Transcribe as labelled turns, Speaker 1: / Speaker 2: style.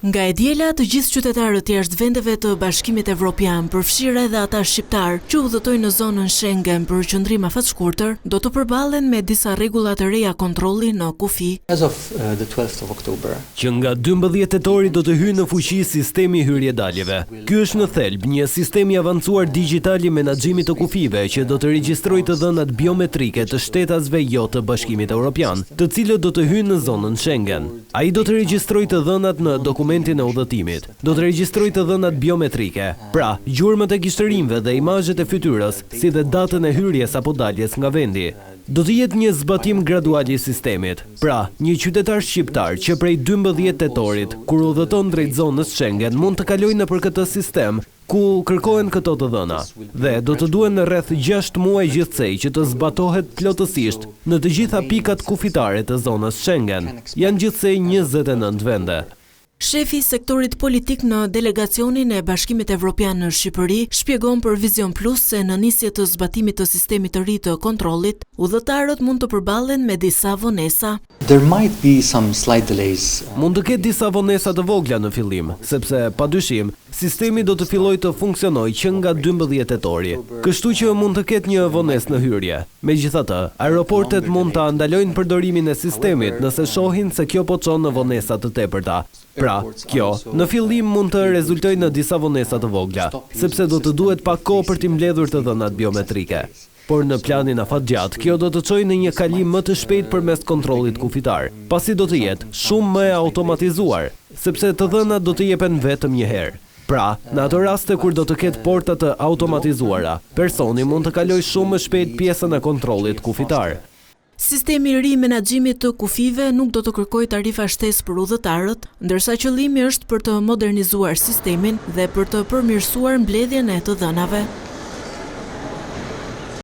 Speaker 1: Nga e diela, të gjithë qytetarët jashtë vendeve të Bashkimit Evropian, përfshirë edhe ata shqiptar që udhëtojnë në zonën Schengen për qëndrim afatshkurtër, do të përballen me disa rregulla të reja kontrolli në kufi.
Speaker 2: As of the 12th of October,
Speaker 3: që nga 12 tetori do të hyjë në fuqi sistemi hyrje-daljeve. Ky është në thelb një sistem i avancuar digital i menaxhimit të kufive që do të regjistrojë të dhënat biometrike të shtetasve jo të Bashkimit Evropian, të cilët do të hyjnë në zonën Schengen. Ai do të regjistrojë të dhënat në dokumentin e udhëtimit. Do të regjistrojë të dhënat biometrike, pra gjurmët e kishtërinjve dhe imazhet e fytyrës, si dhe datën e hyrjes apo daljes nga vendi. Do të jetë një zbatim gradual i sistemit. Pra, një qytetar shqiptar që prej 12 tetorit, kur udhëton drejt zonës Schengen, mund të kalojë nëpër këtë sistem ku kërkohen këto të dhëna. Dhe do të duhen rreth 6 muaj gjithsej që të zbatohet plotësisht në të gjitha pikat kufitare të zonës Schengen. Janë gjithsej 29 vende.
Speaker 1: Shefi i sektorit politik në delegacionin e Bashkimit Evropian në Shqipëri shpjegon për Vision Plus se në nisje të zbatimit të sistemit të ri të kontrollit, udhëtarët mund të përballen me disa vonesa.
Speaker 2: there might be some slight delays.
Speaker 3: Mund të ketë disa vonesa të vogla në fillim, sepse padyshim sistemi do të fillojë të funksionojë që nga 12 tetori. Kështu që mund të ketë një vonesë në hyrje. Megjithatë, aeroportet mund ta ndalojnë përdorimin e sistemit nëse shohin se kjo po çon në vonesa të tepërta. Pra, kjo në fillim mund të rezultojë në disa vonesa të vogla, sepse do të duhet pak kohë për t'i mbledhur të dhënat biometrike. Por në planin afatgjatë, kjo do të çojë në një kalim më të shpejtë përmes kontrollit kufitar, pasi do të jetë shumë më e automatizuar, sepse të dhënat do të jepen vetëm një herë. Pra, në ato raste kur do të ketë porta të automatizuara, personi mund të kalojë shumë më shpejt pjesën e kontrollit kufitar.
Speaker 1: Sistemi i ri i menaxhimit të kufive nuk do të kërkojë tarifa shtesë për udhëtarët, ndërsa qëllimi është për të modernizuar sistemin dhe për të përmirësuar mbledhjen e të dhënave.